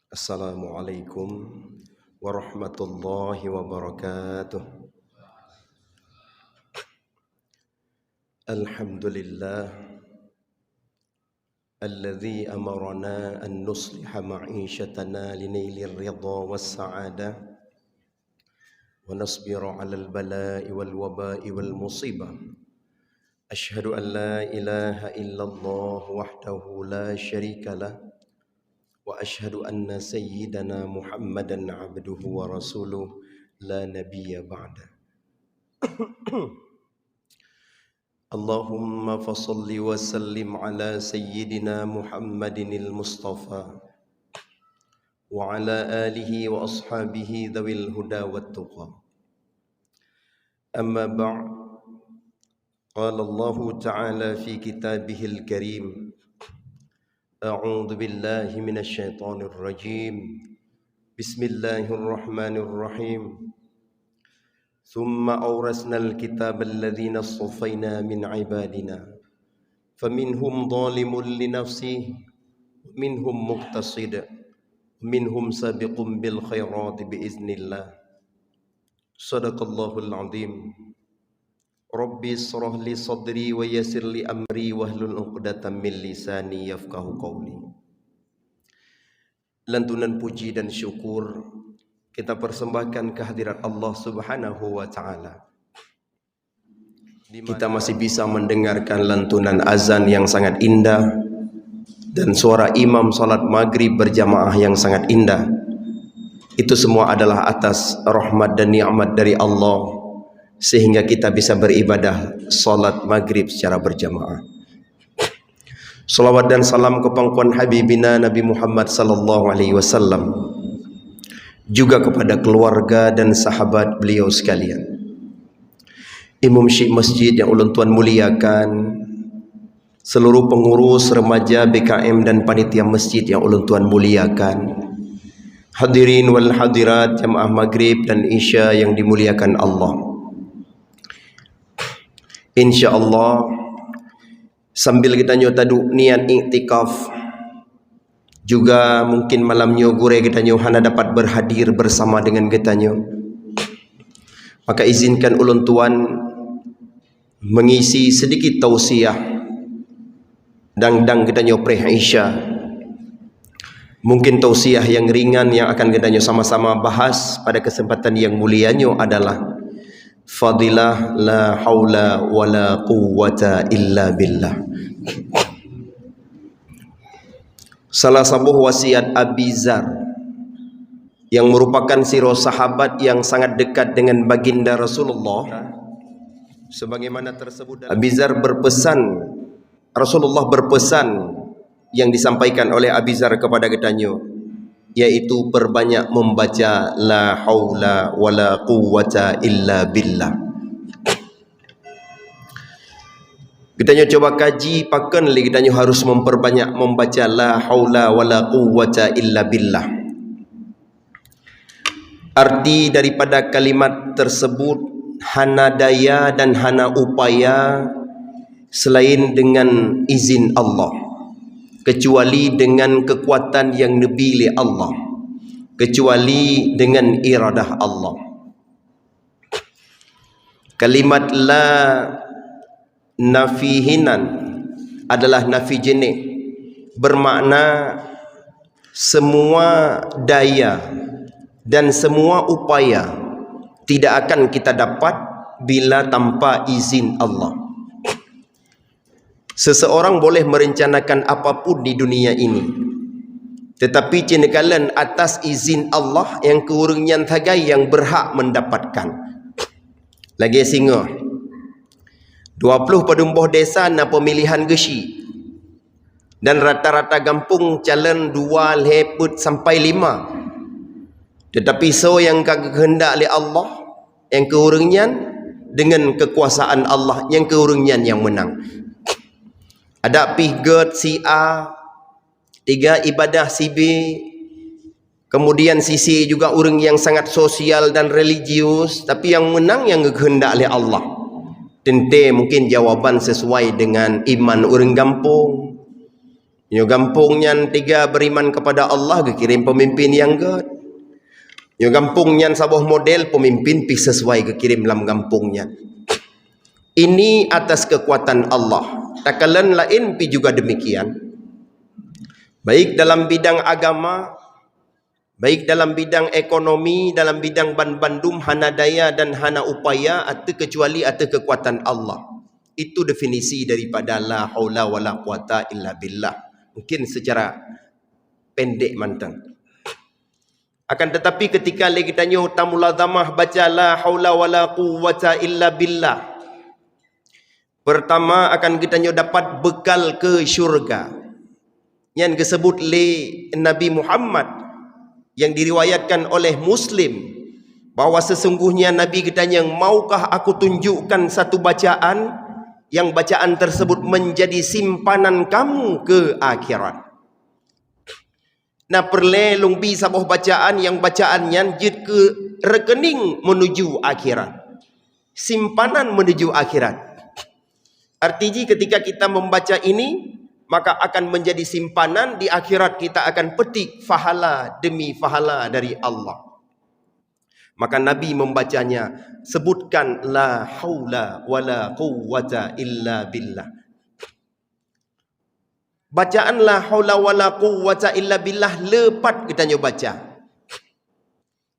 Assalamualaikum warahmatullahi wabarakatuh. Alhamdulillah alladzi amarna an nusliha ma'ishatana linailir ridha was sa'adah wa nasbira 'alal bala'i wal waba'i wal musibah. Ashhadu an la ilaha illallah wahdahu la syarika lah wa ashhadu anna sayyidana Muhammadan 'abduhu wa rasuluh la nabiyya ba'da. Allahumma fasalli wa sallim ala sayyidina Muhammadinil Mustafa wa ala alihi wa ashabihi dhawil huda wat tuqa. Amma ba'd. Qala Allah ta'ala fi kitabihil karim. A'udzu billahi minasy syaithanir rajim. Bismillahirrahmanirrahim. Thumma awrasnal kitaba alladhina astafaina min ibadina faminhum zalimun li nafsihi wa minhum muqtasid wa minhum sabiqun bil khairati biiznillah. Shadaqallahul azim. Rabbi israh li sadri wa yassir li amri wahlul 'uqdatam min lisani yafqahu qawli. Lantunan puji dan syukur kita persembahkan kehadirat Allah Subhanahu wa taala. Kita masih bisa mendengarkan lantunan azan yang sangat indah dan suara imam salat maghrib berjamaah yang sangat indah. Itu semua adalah atas rahmat dan nikmat dari Allah, sehingga kita bisa beribadah salat maghrib secara berjamaah. Salawat dan salam ke pangkuan habibina Nabi Muhammad sallallahu alaihi wasallam, juga kepada keluarga dan sahabat beliau sekalian. Imam Syekh Masjid yang ulun tuan muliakan, seluruh pengurus remaja BKM dan panitia masjid yang ulun tuan muliakan, hadirin wal hadirat jamaah maghrib dan isya yang dimuliakan Allah. InsyaAllah sambil kita nyotadu niat iktikaf, juga mungkin malam nyogure kita hana dapat berhadir bersama dengan kita nyo, maka izinkan ulun tuan mengisi sedikit tausiah dang kita nyo preh Isya. Mungkin tausiah yang ringan yang akan kita nyo sama-sama bahas pada kesempatan yang mulia nyo adalah fadilah la haula wala quwwata illa billah. Salah satu wasiat Abi Dzar yang merupakan siro sahabat yang sangat dekat dengan baginda Rasulullah, sebagaimana tersebut Abi Dzar berpesan, Rasulullah berpesan yang disampaikan oleh Abi Dzar kepada ketanyo, yaitu perbanyak membaca la haula wala quwwata illa billah. Kita coba kaji pakan lagi, kita harus memperbanyak membaca la haula wala quwwata illa billah. Arti daripada kalimat tersebut hana daya dan hana upaya selain dengan izin Allah, kecuali dengan kekuatan yang nebili Allah, kecuali dengan iradah Allah. Kalimat la nafihinan adalah nafi jenis, bermakna semua daya dan semua upaya tidak akan kita dapat bila tanpa izin Allah. Seseorang boleh merencanakan apapun di dunia ini, tetapi cenekalan atas izin Allah yang keurungian thagai yang berhak mendapatkan. Lagi singa 20 pedumbuh desa na pemilihan gesi, dan rata-rata kampung calon 2 leput sampai 5. Tetapi so yang kehendak oleh Allah yang keurungian dengan kekuasaan Allah yang keurungian yang menang. Ada pihgat si A, 3 ibadah si B, kemudian sisi juga orang yang sangat sosial dan religius, tapi yang menang yang kehendak oleh Allah. Tente mungkin jawaban sesuai dengan iman orang kampung, Nyo gampungnya tiga beriman kepada Allah ke kirim pemimpin yang good. Nyo gampungnya sabuh model pemimpin pi sesuai ke kirim dalam gampungnya. Ini atas kekuatan Allah. Takalan lain pi juga demikian. Baik dalam bidang agama, baik dalam bidang ekonomi, dalam bidang bandum hana daya dan hana upaya atau kecuali atau kekuatan Allah. Itu definisi daripada la haula wala quwata illa billah. Mungkin secara pendek mantang. Akan tetapi ketika lagi tanya tamulazamah baca la haula wala quwwata illa billah. Pertama akan kita dapat bekal ke syurga. Yang disebut oleh Nabi Muhammad yang diriwayatkan oleh Muslim bahwa sesungguhnya Nabi kita yang maukah aku tunjukkan satu bacaan yang bacaan tersebut menjadi simpanan kamu ke akhirat. Nah perlelung bi sabuh bacaan yang bacaannya jid ke rekening menuju akhirat. Simpanan menuju akhirat. Artinya ketika kita membaca ini maka akan menjadi simpanan di akhirat, kita akan petik fahala demi fahala dari Allah. Maka Nabi membacanya, sebutkan la haula wala quwwata illa billah. Bacaan la haula wala quwwata illa billah lepat kita baca.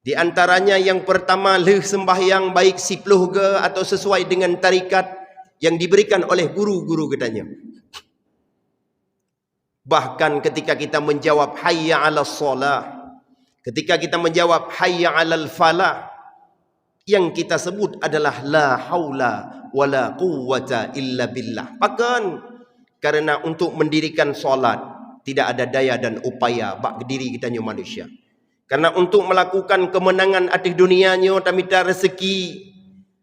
Di antaranya yang pertama leh sembahyang baik 10 ke atau sesuai dengan tarikat yang diberikan oleh guru-guru katanya. Bahkan ketika kita menjawab hayya 'alas shalah, ketika kita menjawab hayya 'alal falah, yang kita sebut adalah la haula wala quwwata illa billah. Bahkan karena untuk mendirikan solat tidak ada daya dan upaya bak diri kita manusia. Karena untuk melakukan kemenangan atas dunianya tamita rezeki,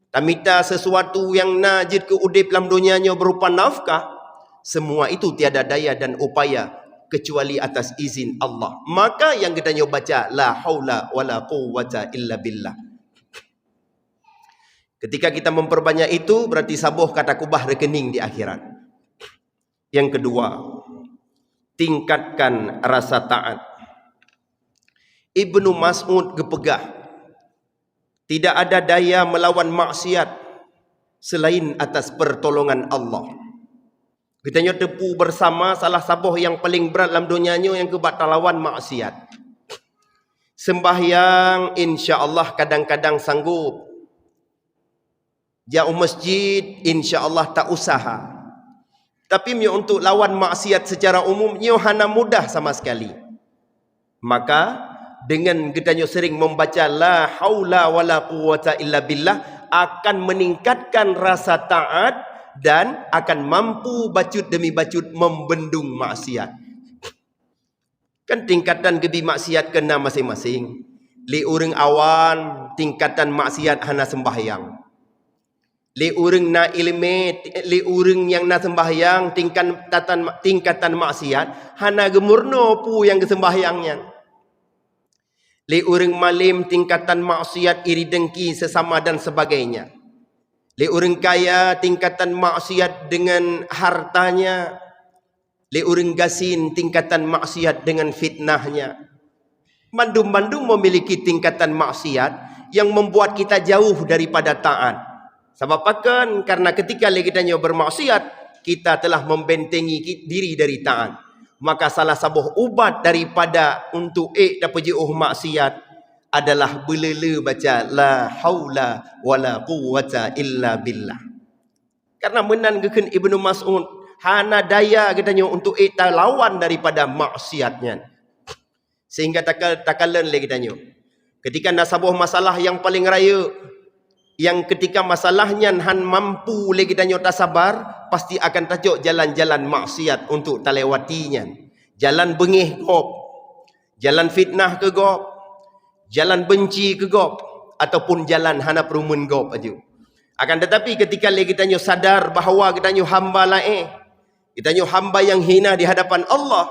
tamita sesuatu yang najid ke udip dalam dunianya berupa nafkah, semua itu tiada daya dan upaya kecuali atas izin Allah. Maka yang kita baca la haula wala quwwata illa billah. Ketika kita memperbanyak itu berarti sabuh kata kubah rekening di akhirat. Yang kedua, tingkatkan rasa taat. Ibnu Mas'ud gepegah, tidak ada daya melawan maksiat selain atas pertolongan Allah. Kita tepu bersama salah sabuh yang paling berat dalam dunianya yang kebat lawan maksiat. Sembahyang insya-Allah kadang-kadang sanggup. Jauh masjid insya-Allah tak usaha. Tapi untuk lawan maksiat secara umumnya hana mudah sama sekali. Maka dengan kita sering membaca la haula wala quwwata illa billah akan meningkatkan rasa taat dan akan mampu bacut demi bacut membendung maksiat. Kan tingkatan gebi maksiat kena masing-masing. Li orang awan tingkatan maksiat hana sembahyang. Li orang na ilmu, li orang yang na sembahyang tingkatan maksiat hana gemurno pu yang kesembahyangnya. Li orang malim tingkatan maksiat iri dengki sesama dan sebagainya. Li orang kaya tingkatan maksiat dengan hartanya. Li orang gasin tingkatan maksiat dengan fitnahnya. Bandung-bandung memiliki tingkatan maksiat yang membuat kita jauh daripada taat. Sebab akan karena ketika kita bermaksiat, kita telah membentengi diri dari taat. Maka salah sabuh ubat daripada untuk dapat jauh maksiat adalah belele baca la haula wala quwwata illa billah. Karena menan geken Ibnu Mas'ud hana daya katanya untuk lawan daripada maksiatnya. Sehingga takalan lagi tanya. Ketika nasabuh masalah yang paling raya, yang ketika masalahnya han mampu lagi tanya tak sabar, pasti akan tajuk jalan-jalan maksiat untuk talewatinya. Jalan bengih gop, jalan fitnah ke gop, jalan benci ke gop, ataupun jalan hana perumun gop aja. Akan tetapi ketika lagi tanya sadar bahawa kita hamba lain, kita hamba yang hina di hadapan Allah,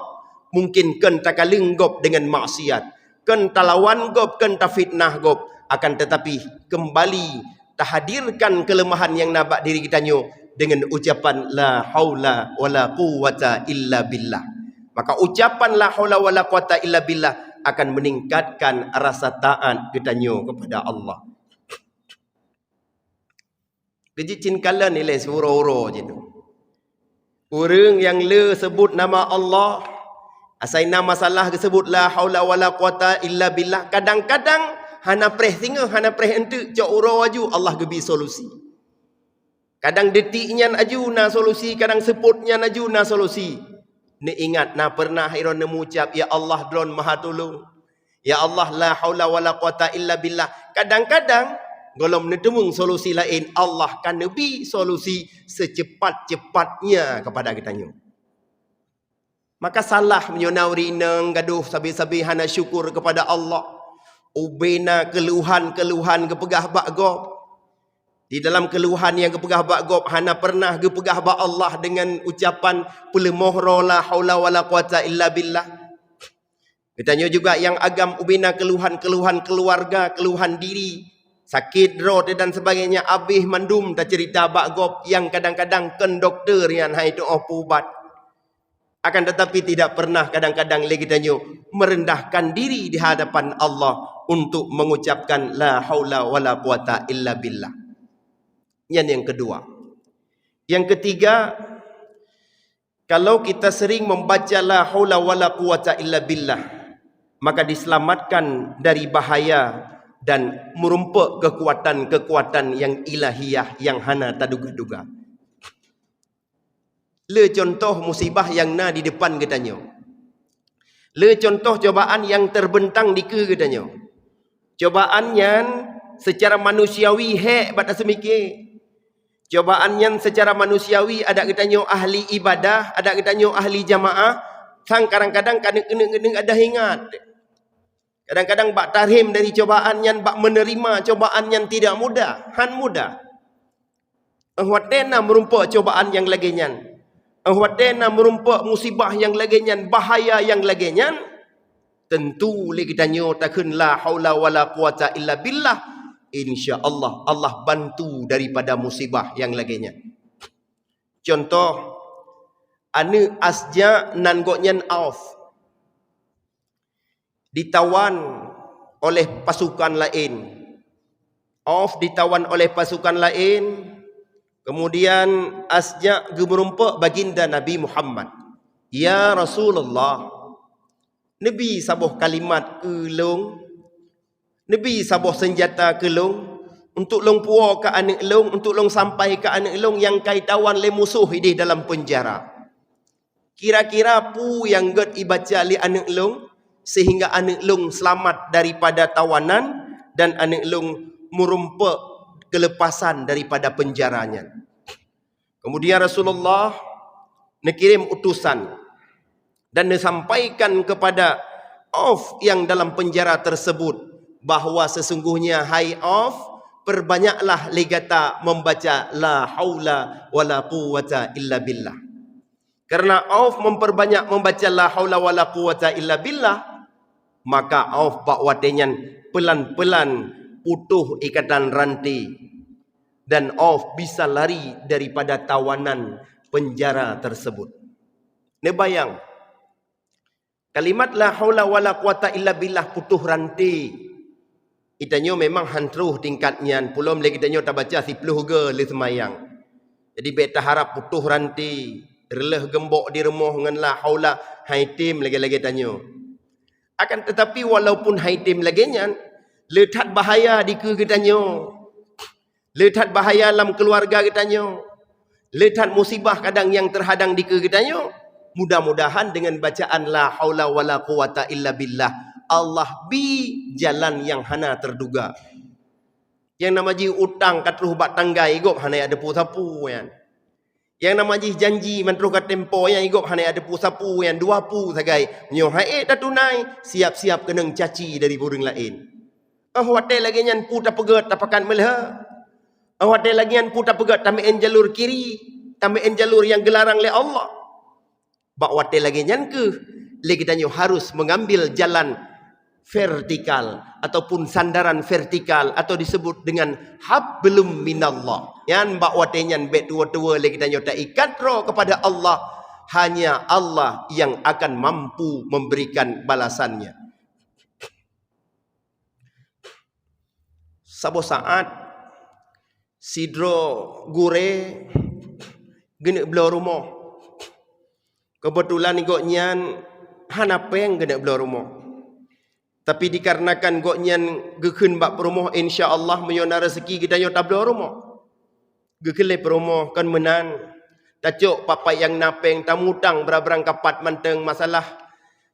mungkin kan takaling gop dengan maksiat, kan talawan gop, kan ta fitnah gop. Akan tetapi kembali tahadirkan kelemahan yang nabak diri kita dengan ucapan la haula wala quwwata illa billah. Maka ucapan la haula wala quwata illa billah akan meningkatkan rasa taat kita kepada Allah. Kejicin kala nilai surau-urau je tu. Orang yang le sebut nama Allah, asai nama salah disebut la haula wala quwata illa billah, kadang-kadang hana preh singa, hana preh entuk cak urau aju Allah gebi solusi. Kadang detiknya aju na solusi, kadang seputnya aju na solusi. Ni ingat na pernah iron nemu ucap ya Allah dron maha tolong. Ya Allah la haula wala quwata illa billah. Kadang-kadang golom netemung solusi lain, Allah kan nebi solusi secepat-cepatnya kepada kita nyu. Maka salah menyonauri neng gaduh sabi-sabi hana syukur kepada Allah. Ubena keluhan-keluhan kepegah bak gob. Di dalam keluhan yang kepegah bak gob, hana pernah kepegah bak Allah dengan ucapan pelemohro la haula wala quwata illa billah. Katanya juga yang agam ubina keluhan-keluhan keluarga, keluhan diri, sakit roh dan sebagainya, abih mandum tak cerita bak gob yang kadang-kadang ken doktor yang hai tu opubat. Akan tetapi tidak pernah kadang-kadang lagi tanya merendahkan diri di hadapan Allah untuk mengucapkan la haula wala quwata illa billah. Yang kedua. Yang ketiga, kalau kita sering membaca la haula wala quwata illa billah, maka diselamatkan dari bahaya dan merumpuk kekuatan-kekuatan yang ilahiyah yang hana taduga-duga. Le contoh musibah yang na di depan katanya. Le contoh cobaan yang terbentang di ke katanya. Cobaan yang secara manusiawi hebat semikir. Cobaan yang secara manusiawi ada katanya ahli ibadah, ada katanya ahli jamaah, sang kadang-kadang kena ada ingat. Kadang-kadang bak tarhim dari cobaan yang bak menerima cobaan yang tidak mudah, han mudah. Ahwatena merumpuk cobaan yang laginya. Ahwatena merumpuk musibah yang laginya, bahaya yang laginya. Tentu lagi tanya takun la haula wala quwata illa billah. InsyaAllah Allah bantu daripada musibah yang laginya. Contoh, anu Asja nan goknyan Auf ditawan oleh pasukan lain. Auf ditawan oleh pasukan lain. Kemudian Asja gemerumpuk baginda Nabi Muhammad. Ya Rasulullah, Nabi sabuh kalimat kelong, Nabi sabuh senjata kelong untuk long puo ke anak long, untuk long sampai ke anak long yang kaitawan le musuh di dalam penjara. Kira-kira pu yang get ibaca li anak long sehingga anak long selamat daripada tawanan dan anak long merumpuk kelepasan daripada penjaranya. Kemudian Rasulullah mengirim utusan dan disampaikan kepada Auf yang dalam penjara tersebut bahawa sesungguhnya hai Auf, perbanyaklah legata membaca la haula wala quwata illa billah. Karena Auf memperbanyak membaca la haula wala quwata illa billah, maka Auf bakwatenyan pelan-pelan utuh ikatan rantai dan Auf bisa lari daripada tawanan penjara tersebut. Ni bayang kalimat la haula wala quwata illa billah putuh rantai. Itanyo memang hantruh tingkatnya, belum lagi itanyo tak baca 10 ke le semayang. Jadi beta harap putuh rantai, releh gembok di rumah dengan la haula haitim lagi-lagi tanyo. Akan tetapi walaupun haitim laginya, letak bahaya di ke kitanyo, letak bahaya dalam keluarga kitanyo, letak musibah kadang yang terhadang di ke kitanyo, mudah-mudahan dengan bacaan la haula wala quwata illa billah Allah bi jalan yang hana terduga. Yang nama ji utang katruh bat tanggai igop hana ada pu-sapu yan. Yang nama ji janji mentruh kat tempo yang igop hana ada pu-sapu yan, 2 pu sagai. Nyo hae dah tunai, siap-siap keneng caci dari burung lain. Ahwate lagi nyan pu tak pegat tapakan melha. Ahwate lagi nyan pu tak pegat tamein jalur kiri, tamein jalur yang gelarang oleh Allah. Bakwate lagi nyan ke lagi tanyo harus mengambil jalan vertikal ataupun sandaran vertikal atau disebut dengan hablum minallah. Yan bakwate nyan bet tua-tua lagi tanyo tak ikat roh kepada Allah, hanya Allah yang akan mampu memberikan balasannya. Sabo saat sidro gure gena belah rumah. Kebetulan goknyan hanapeng gena belah rumah. Tapi dikarenakan goknyan gekeun bak rumah insya-Allah menyona rezeki kita yo tak belah rumah. Gekele rumah kan menan. Tacuk papai yang napeng tamutang berang kapat manteng masalah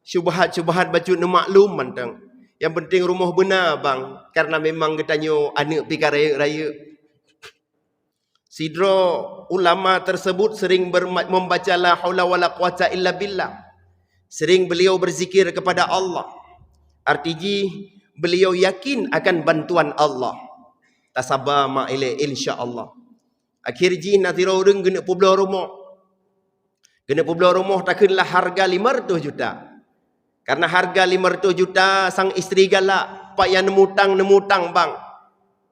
syubhat-syubhat baju ne maklum manteng. Yang penting rumah benar bang, karena memang getanyo anak pi raya-raya. Sidro ulama tersebut sering membaca la haula wala quwata illa billah. Sering beliau berzikir kepada Allah. Artinya beliau yakin akan bantuan Allah. Tasabah ma'ile insya-Allah. Akhir ji natira urang gena publa rumah. Gena publa rumah takkanlah harga 500 juta. Karena harga 500 juta sang isteri galak, pak yang nemutang bang.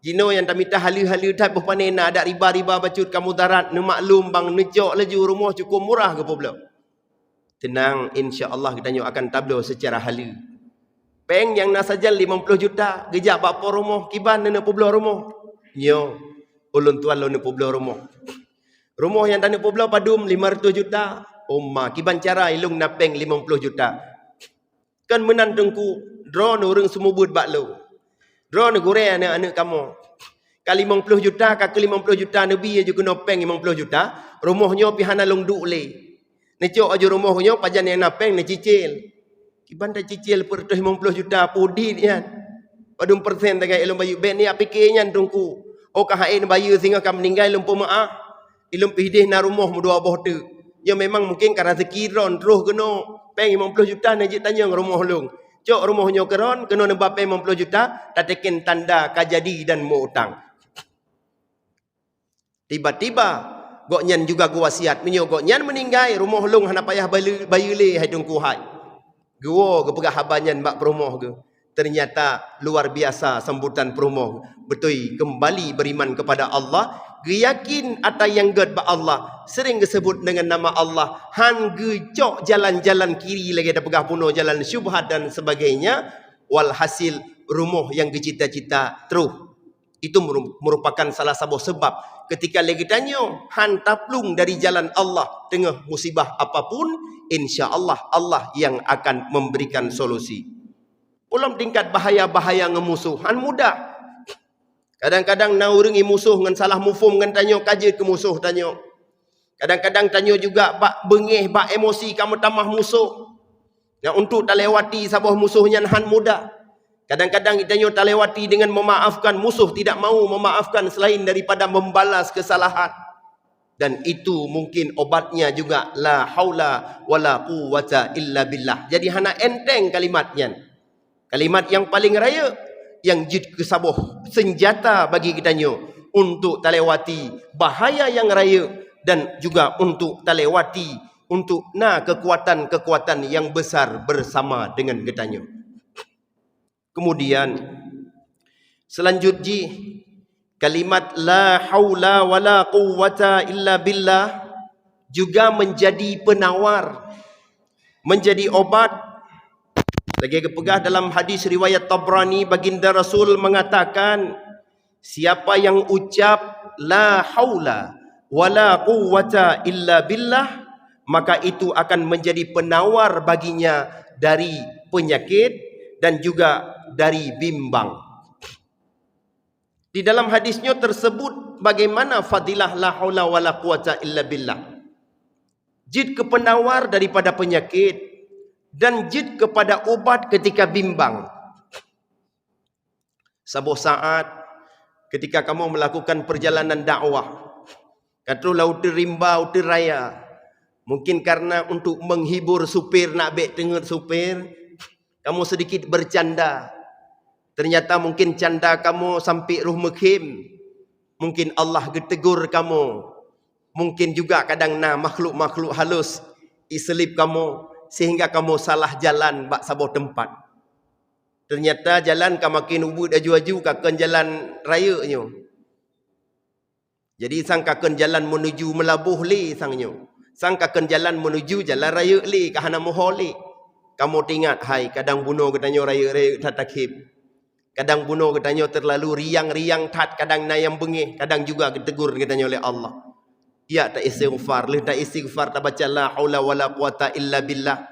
Jino yang tak minta halu-halu tak berpanena ada riba-riba bacut kamu darat ne maklum bang nejok laju rumah cukup murah ke publa. Tenang, insya-Allah kita akan tablo secara halu. Peng yang nak sajal 50 juta, gejak bapa rumah kiban ne publa rumah. Nyo, ulun tuan lo ne publa rumah. Rumah yang tak ne publa padum 500 juta. Umma kiban cara ilung napeng 50 juta. Kan menantengku drone orang semua buat baklo. Drone gore anak-anak kamu. Kali 50 juta, kaki 50 juta Nabi aja kena peng 50 juta. Rumahnya pihana long duk le. Necok aja rumahnya pajan yang napeng ne cicil. Kiban dah cicil per 50 juta pudi dia. Padum persen tagai elom bayu ben ni apikirnya tungku. Oh kahain bayu sehingga kam meninggal ilum pemaah. Ilum pidih na rumah mu dua boh tu. Ya memang mungkin karena rezeki ron terus kena peng 50 juta najik tanya rumah long. Cok rumahnya keron kena nembak peng 50 juta tak tekin tanda kajadi dan mau utang. Tiba-tiba goknyan juga gua wasiat menyo goknyan meninggal rumah long hana payah bayu le hai tungku hai. Gua kepegah habanyan bak perumah ke. Ternyata luar biasa sambutan perumah. Betul kembali beriman kepada Allah. Yakin atau yang ged ba Allah. Sering disebut dengan nama Allah. Han gecok jalan-jalan kiri lagi ada pegah puno jalan syubhat dan sebagainya. Walhasil rumah yang dicita-cita terus. Itu merupakan salah satu sebab. Ketika lagi tanya. Han taplung dari jalan Allah. Tengah musibah apapun. InsyaAllah Allah yang akan memberikan solusi. Ulam tingkat bahaya-bahaya ngemusuh. Han mudah. Kadang-kadang na uringi musuh dengan salah mufum dengan tanya kaji ke musuh tanya. Kadang-kadang tanya juga bak bengih, bak emosi kamu tamah musuh. Yang untuk tak lewati sabah musuhnya han mudah. Kadang-kadang tanya tak lewati dengan memaafkan musuh tidak mau memaafkan selain daripada membalas kesalahan. Dan itu mungkin obatnya juga la haula wala quwata illa billah. Jadi hana enteng kalimatnya. Kalimat yang paling raya yang jid kesabuh senjata bagi kitanya untuk talewati bahaya yang raya dan juga untuk talewati untuk kekuatan-kekuatan yang besar bersama dengan kitanya. Kemudian selanjutnya kalimat la haula wala quwwata illa billah juga menjadi penawar, menjadi obat. Lagi kepegah dalam hadis riwayat Tabrani baginda Rasul mengatakan siapa yang ucap la haula wala quwwata illa billah maka itu akan menjadi penawar baginya dari penyakit dan juga dari bimbang. Di dalam hadisnya tersebut bagaimana fadilah la haula wala quwwata illa billah. Jid ke penawar daripada penyakit dan jid kepada obat ketika bimbang. Sebuah saat ketika kamu melakukan perjalanan dakwah, katalah utir rimba, utir raya, mungkin karena untuk menghibur supir nak bek tengah supir, kamu sedikit bercanda. Ternyata mungkin canda kamu sampai ruh mekhim. Mungkin Allah getegur kamu. Mungkin juga kadang makhluk-makhluk halus iselip kamu sehingga kamu salah jalan bak sabuh tempat. Ternyata jalan kamu makin ubud aju-aju kaken jalan raya nyo. Jadi sang kaken jalan menuju melabuh le sangnya. Sangkakan jalan menuju jalan raya li ke hana moholi. Kamu ingat hai kadang bunuh katanya raya-raya tatakib. Kadang bunuh katanya terlalu riang-riang tat, kadang nayam bengih, kadang juga ditegur katanya oleh Allah. Ya tak istighfar, tak istighfar tak baca la haula wala quwata illa billah.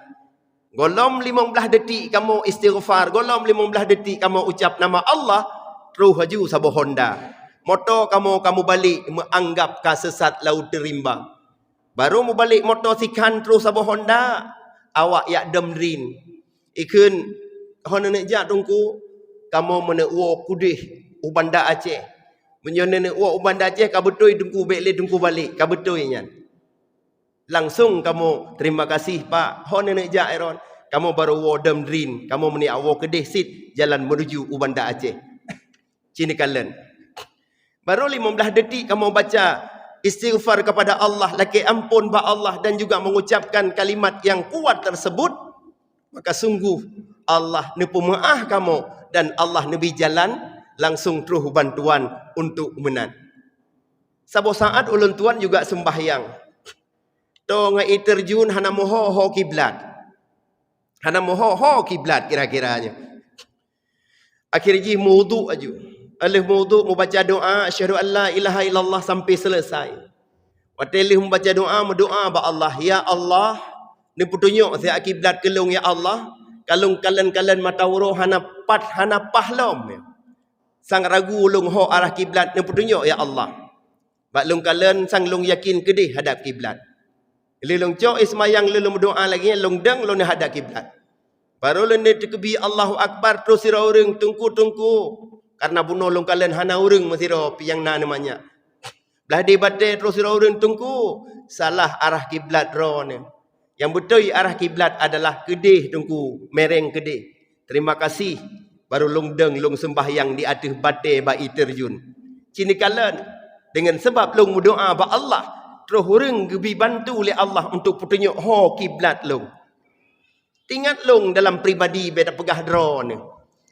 Golom 15 detik kamu istighfar, golom 15 detik kamu ucap nama Allah, terus haju sabu Honda. Motor kamu balik menganggap kau sesat laut terimba. Baru mu balik motosikal terus sabu Honda, awak yak demrin. Ikun Honda nak jak tungku, kamu mana uo kudih ubanda Aceh. Menyone uo ubanda Aceh kau betul tungku balik tungku balik, kau betul nyan. Langsung kamu terima kasih Pak Honda nak jak Iron. Kamu baru uo demrin, kamu meni uo kedih sit jalan menuju ubanda Aceh. Cini kalen. Baru 15 detik kamu baca istighfar kepada Allah, laki ampun ba Allah, dan juga mengucapkan kalimat yang kuat tersebut, maka sungguh Allah nepu maah kamu dan Allah nebi jalan langsung terus bantuan untuk menan. Sabo saat ulun tuan juga sembahyang. To ngai terjun hana moho ho kiblat. Hana moho ho kiblat kira-kiranya. Akhirnya wudu aju. Alih wudu membaca doa asyhadu an la ilaha illallah sampai selesai. Watilih membaca doa berdoa ba Allah, ya Allah, ni petunjuk saya kiblat kelung ya Allah. Kalung kalen mata wuro hana pahlom. Sang ragu ulung ho arah kiblat ni petunjuk ya Allah. Bak lung kalen sang lung yakin kedih hadap kiblat. Lilung cok ismayang lilung berdoa lagi lung deng lung hadap kiblat. Baru lun ni tekebi Allahu Akbar terus sira urang tungku. Karena bunuh long kalian hana urang masiro yang na namanya. Belah di batai terus sira urang tungku. Salah arah kiblat ron. Yang betul arah kiblat adalah kedih tungku, mereng kedih. Terima kasih. Baru long deng long sembahyang di atas batai bai terjun. Cini kalian dengan sebab long berdoa ba Allah, terus urang gebi bantu oleh Allah untuk petunjuk ho kiblat long. Tingat long dalam pribadi beda pegah drone.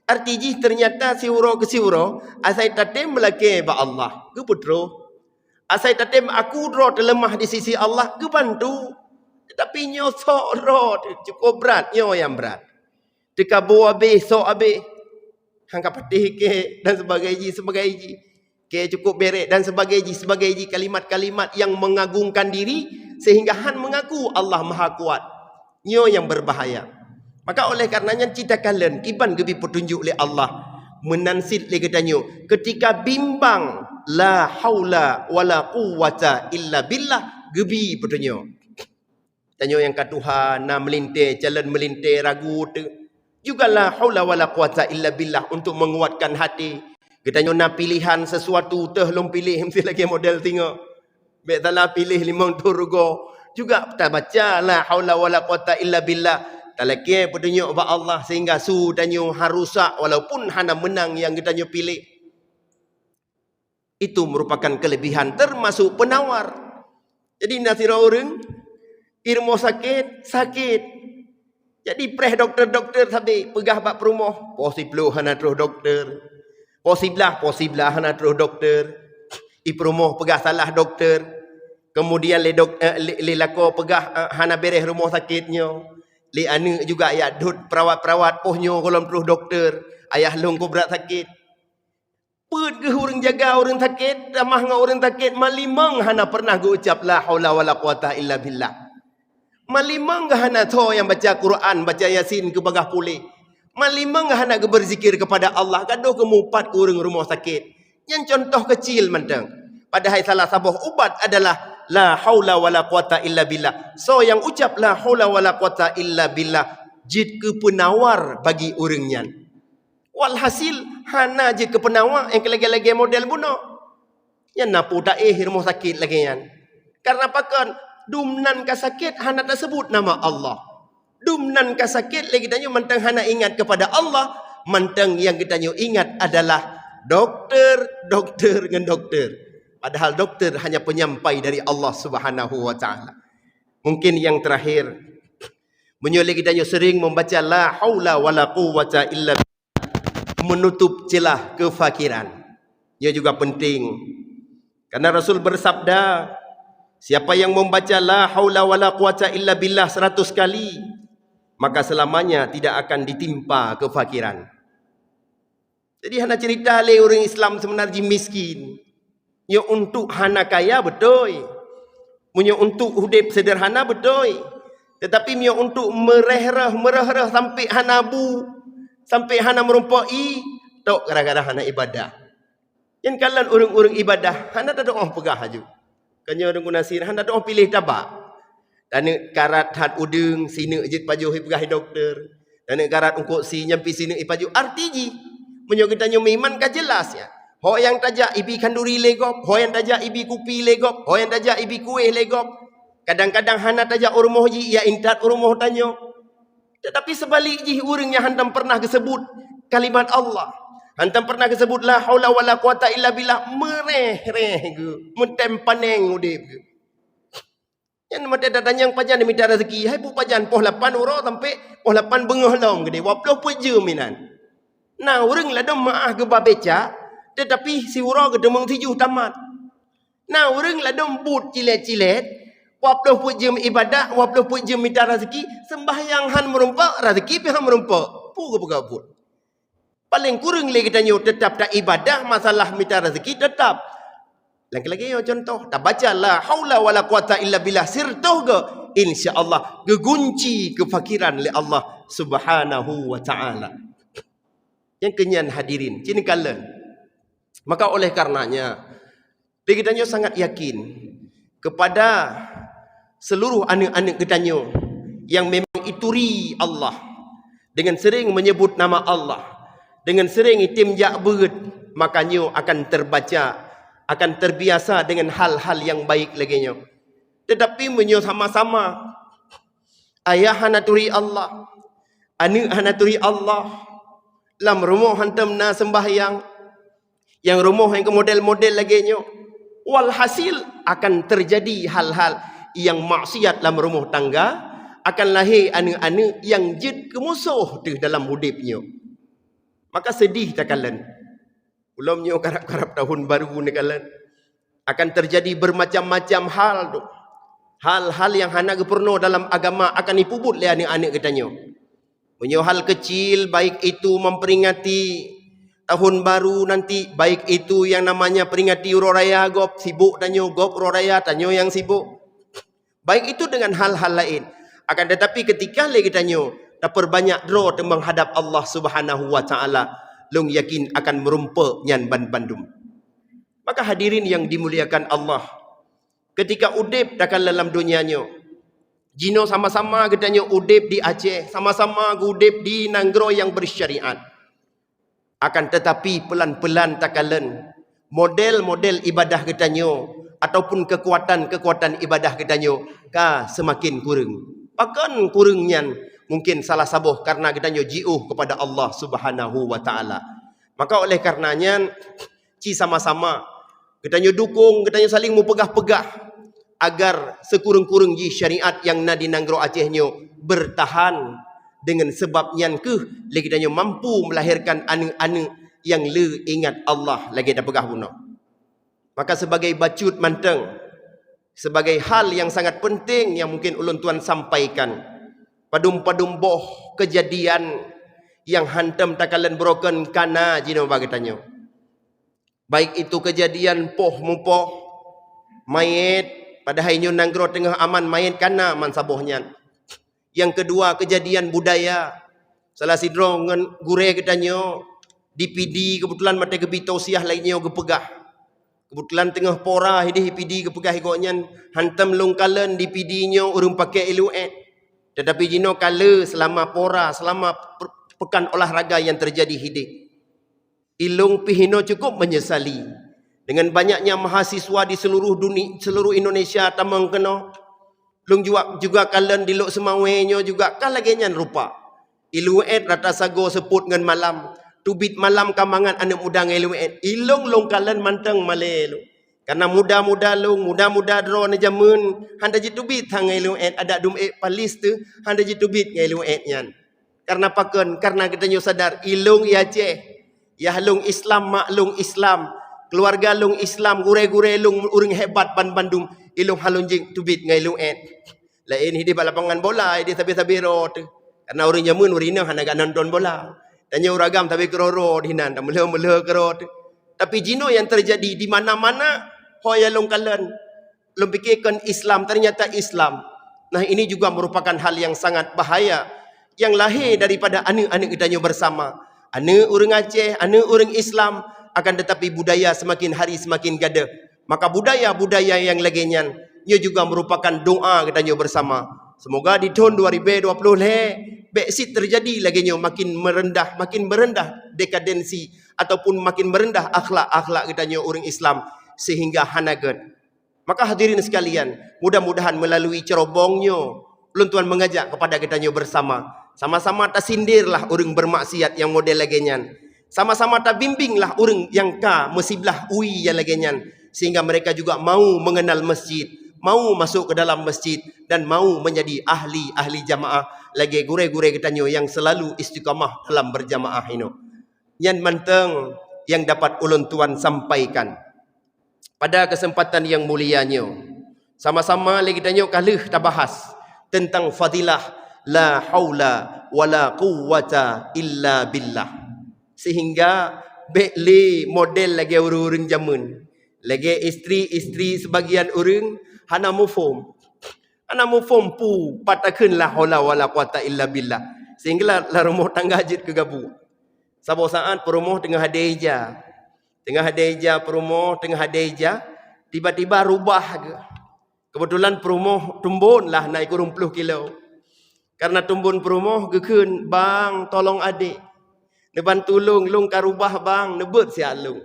Artinya ternyata siuro ke siuro, asai tatem melake ba Allah, ke putro. Asai tatem aku dro terlemah di sisi Allah, ke bantu. Tetapi nyo sok ro cukup berat, nyo yang berat. Dekabu abe sok abe. Hangka patih ke dan sebagainya. Ke cukup berek dan sebagainya kalimat-kalimat yang mengagungkan diri sehingga han mengaku Allah Maha Kuat. Nyo yang berbahaya. Maka oleh karenanya cita kalian kiban gebi petunjuk oleh Allah menansit le katanya ketika bimbang la haula wala quwata illa billah gebi petunjuk. Tanya yang kat Tuhan na melintir jalan melintir ragu juga la haula wala quwata illa billah untuk menguatkan hati. Katanya na pilihan sesuatu teh long pilih mesti lagi model tengok. Baik dalam pilih limang turgo juga tak baca la haula wala quwata illa billah. Talaki petunjuk ba Allah sehingga su danyo harusak walaupun hana menang yang kita nyo pilih. Itu merupakan kelebihan termasuk penawar. Jadi nasira orang irmo sakit. Jadi preh dokter sabi pegah bak perumah. Posiblo hana terus dokter. Posiblah hana terus dokter. I perumah pegah salah dokter. Kemudian le lako pegah hana bereh rumah sakitnya. Li anu juga ayah dud perawat-perawat pohnyo kolom terus dokter. Ayah long ko berat sakit. Put ke orang jaga orang sakit, ramah ngau orang sakit, malimang hana pernah go ucap la haula wala quwata illa billah. Malimang hana tho yang baca Quran, baca Yasin ke bagah pulih. Malimang hana ke berzikir kepada Allah, gaduh ke mupat ke orang rumah sakit. Yang contoh kecil mentang. Padahal salah sabuh ubat adalah la haula wala quwata illa billah. So yang ucap la haula wala quwata illa billah jid ke penawar bagi orangnya. Walhasil hana jid ke penawar yang lagi-lagi model bunuh. Yang napu daih rumah sakit lagi yan. Karena pakan dumnan ka sakit hana tak sebut nama Allah. Dumnan ka sakit lagi tanya mentang hana ingat kepada Allah, mentang yang kita ingat adalah dokter dengan dokter. Padahal dokter hanya penyampai dari Allah Subhanahu wa taala. Mungkin yang terakhir menyulik kita sering membaca la haula wala quwata illa menutup celah kefakiran. Ia juga penting. Karena Rasul bersabda, Siapa yang membaca la haula wala quwata illa billah 100 kali, maka selamanya tidak akan ditimpa kefakiran. Jadi hana cerita le orang Islam sebenarnya miskin. Nya untuk hana kaya betul. Punya untuk hidup sederhana betul. Tetapi punya untuk mereh-reh sampai hana bu, sampai hana merumpai, tok gara-gara hana ibadah. Yang kalian orang-orang ibadah, hana tak ada orang pegah haju. Kanya orang nasir, hana tak orang pilih tabak. Dan karat hat udeng, sini ejit pajuh pegah dokter. Dan karat ungkuk si nyampi sini pajuh RTG. Menyo kita nyo iman ka jelas ya. Ho yang tajak ibi kanduri legop, ho yang tajak ibi kupi legop, ho yang tajak ibi kuih legop. Kadang-kadang hana tajak urmoh ji ya intat urmoh tanyo. Tetapi sebalik ji urang yang hantam pernah disebut kalimat Allah. Hantam pernah disebut la haula wala quwata illa billah, mereh-reh ge, mentempaneng udip ge. Yang mata datang yang pajan minta rezeki, hai bu pajan poh 8 euro sampai poh 8 bengah long gede, 20 peje minan. Nah, orang lah dom maah ke babeca, tetapi si euro ke demang 7 tamat. Nah, orang lah dom but cilet-cilet, 20 peje ibadah, 20 peje minta rezeki, sembahyang han merumpak, rezeki pi han merumpak. Pu ke pegabut. Paling kurang lagi kita nyo tetap tak ibadah, masalah minta rezeki tetap. Lagi-lagi yo contoh, tak baca la haula wala quwata illa billah sirtuh ke, insya-Allah gegunci kefakiran oleh Allah Subhanahu wa taala. Yang kenyan hadirin, cini kalian. Maka oleh karenanya, kita nyo sangat yakin kepada seluruh anak-anak kita nyo yang memang ituri Allah dengan sering menyebut nama Allah, dengan sering itimjak berat, makanya akan terbaca, akan terbiasa dengan hal-hal yang baik lagi nyo. Tetapi menyo sama-sama ayah hanaturi Allah, anak hanaturi Allah, lam rumah hantam na sembahyang, yang rumah yang ke model-model lagi nyo. Walhasil akan terjadi hal-hal yang maksiat dalam rumah tangga, akan lahir anak-anak yang jid kemusuh tu dalam hidupnya. Maka sedih tak kalian. Ulumnya karap-karap tahun baru ni kalian. Akan terjadi bermacam-macam hal tu. Hal-hal yang hana keperno dalam agama akan dipubut oleh anak-anak katanya. Punya hal kecil, baik itu memperingati tahun baru nanti, baik itu yang namanya peringati Uro Raya, gop sibuk tanyo, gop Uro Raya tanyo yang sibuk. Baik itu dengan hal-hal lain. Akan tetapi ketika lagi tanyo, tak perbanyak draw menghadap Allah Subhanahu wa taala, long yakin akan merumpa nyan bandum. Maka hadirin yang dimuliakan Allah, ketika udip takkan dalam dunianya, jino sama-sama katanya udip di Aceh, sama-sama udip di Nanggro yang bersyariat. Akan tetapi pelan-pelan takalan model-model ibadah katanya ataupun kekuatan-kekuatan ibadah katanya semakin kurang. Bahkan kurangnya mungkin salah sabuh karena kita jiuh kepada Allah Subhanahu wa taala. Maka oleh karenanya sama-sama kita dukung, kita saling mempegah-pegah agar sekurang-kurang syariat yang nadi Nanggro Aceh bertahan, dengan sebabnya kita mampu melahirkan anak-anak yang le ingat Allah lagi dah pegah guna. Maka sebagai bacut manteng, sebagai hal yang sangat penting yang mungkin ulun tuan sampaikan, padum-padum boh kejadian yang hantam takalan broken kana jino bagi tanya. Baik itu kejadian poh mupoh mayat padahal nyo Nanggro tengah aman mayat kana man sabohnya. Yang kedua kejadian budaya, salah sidro ngan gure katanya DPD kebetulan mata gebito siah lainnya gepegah. Kebetulan tengah pora hidih DPD gepegah igoknya hantam longkalan DPD nyo urung pakai LUN. Tetapi jino kala selama pora, selama pekan olahraga yang terjadi hidih, ilung pihino cukup menyesali dengan banyaknya mahasiswa di seluruh dunia, seluruh Indonesia tamang kena. Lung juga kalian diluk semawenyo juga kalagenya rupa. Iluet rata sago seput ngan malam. Tubit malam kamangan anak muda ngeluet. Ilung lung kalian manteng malelu. Karena muda-muda lung, muda-muda dro na jamun, handa jitubit hang ngeluet ada palis tu, handa jitubit ngeluet nyan. Karena paken, karena kita nyo sadar ilung ya ceh. Ya lung Islam mak lung Islam. Keluarga lung Islam, gure-gure lung uring hebat ban Bandung. ilung halun jing tubit ngai ilung lain hidup lapangan bola dia tabi-tabi rot karena orang jamun orang ina hana nonton bola tanya uragam tapi keroro dinan tak mele kerot tapi jino yang terjadi di mana-mana hoya long kalen long fikirkan Islam ternyata Islam. Nah ini juga merupakan hal yang sangat bahaya yang lahir daripada anak-anak kita bersama. Anak orang Aceh, anak orang Islam, akan tetapi budaya semakin hari semakin gada. Maka budaya-budaya yang laginya ia juga merupakan doa kita bersama. Semoga di tahun 2020 Brexit terjadi laginya makin merendah dekadensi ataupun makin merendah akhlak kita orang Islam sehingga hanagat. Maka hadirin sekalian, mudah-mudahan melalui cerobongnya ulun tuan mengajak kepada kita bersama. Sama-sama tak sindirlah orang bermaksiat yang model laginya. Sama-sama tak bimbinglah orang yang mesiblah ui yang laginya. Sehingga mereka juga mau mengenal masjid, mau masuk ke dalam masjid dan mau menjadi ahli jamaah. Lagi gure-gure kita yang selalu istiqamah dalam berjamaah ini. Yang manteng yang dapat ulun tuan sampaikan pada kesempatan yang mulianya. Sama-sama lagi kita kalih kita bahas tentang fadilah la haula wala quwwata illa billah. Sehingga bekli model lagi urun jamun. Lagi istri sebagian orang hana mufum pu patakeun la haula wala quwwata illa billah. Sehingga la rumah tangga jid kegabu. Sabo saat perumah tengah hadeja. Perumah tengah hadeja tiba-tiba rubah ke. Kebetulan perumah tumbun lah naik 20 kilo. Karena tumbun perumah gekeun bang tolong adik. Neban tulung lung karubah bang nebut si alung.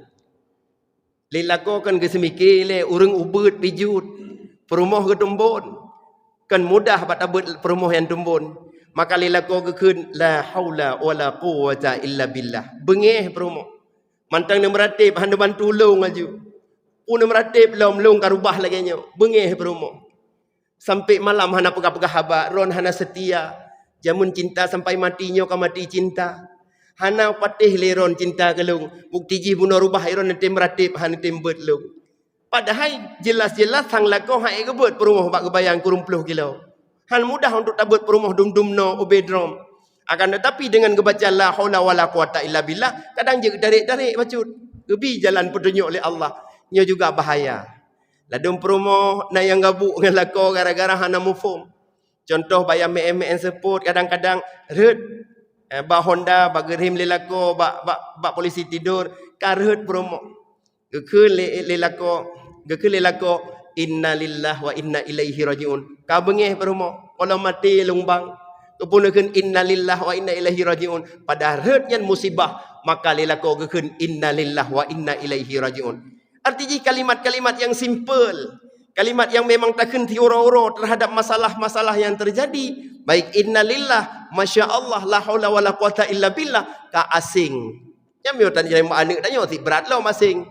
Lilako kan kesemiki le urang ubut pijut. Perumah ke tumbun. Kan mudah bat abut perumah yang tumbun. Maka lilako gekeun la haula wala quwwata illa billah. Bengih perumah. Mantang nak meratip handa bantulung aju. Pun meratip lom karubah lagi nyo. Bengih perumah. Sampai malam hana pegah-pegah habak, ron hana setia. Jamun cinta sampai matinya ka mati cinta. Hana patih leron cinta kelung. Bukti ji bunuh rubah iron nanti meratip hana tembet lung. Padahal jelas-jelas sang lako hai kebut perumah bak kebayang 20 kilo. Han mudah untuk tabut perumah dum-dum no ubedrom. Akan tetapi dengan kebaca la haula wala quwata illa billah, kadang je darik-darik bacut. Gebi jalan petunjuk oleh Allah. Nya juga bahaya. Ladum promo na yang gabuk dengan lako gara-gara hana mufum. Contoh bayar MN support kadang-kadang red ba Honda ba gerim lelako ba polisi tidur karhut promo. Gekeun lelako inna lillahi wa inna ilaihi rajiun. Ka bengih promo kalau mati lumbang. Kepunakeun inna lillahi wa inna ilaihi rajiun. Pada reutnya musibah maka lelako gekeun inna lillahi wa inna ilaihi rajiun. Artinya kalimat-kalimat yang simple, kalimat yang memang tak henti uro-uro terhadap masalah-masalah yang terjadi. Baik innalillah, masya Allah, la haula wala quwata illa billah, ka asing. Yang mio tan jadi anak tanya si berat lo masing.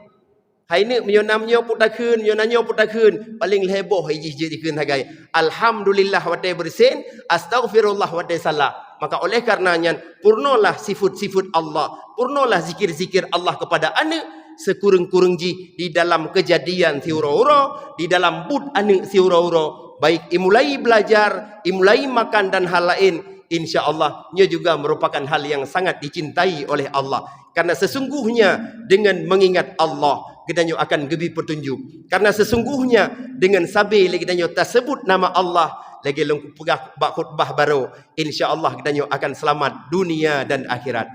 Hai ni mio namnyo putakeun, mio nanyo putakeun, paling heboh hiji dikeun hagai. Alhamdulillah wa ta bersin, astaghfirullah wa ta salah. Maka oleh karenanya purnolah sifat-sifat Allah, purnolah zikir-zikir Allah kepada anak. Sekurang-kurang di dalam kejadian si uro-uro, di dalam bud anak si uro-uro, baik imulai belajar, imulai makan dan hal lain, insya Allah ia juga merupakan hal yang sangat dicintai oleh Allah. Karena sesungguhnya dengan mengingat Allah kita akan gebi petunjuk. Karena sesungguhnya dengan sabi kita tersebut nama Allah lagi lengkup pegah bak khutbah baru, insya Allah kita akan selamat dunia dan akhirat.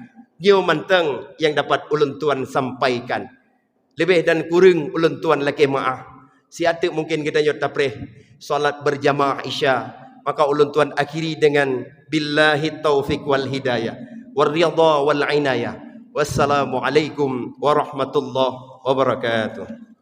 Dia manteng yang dapat ulun tuan sampaikan. Lebih dan kurang ulun tuan laki maaf. Siatik mungkin kita nyota preh solat berjamaah Isya. Maka ulun tuan akhiri dengan billahi taufiq wal hidayah. Warriyadha wal inayah. Wassalamualaikum warahmatullahi wabarakatuh.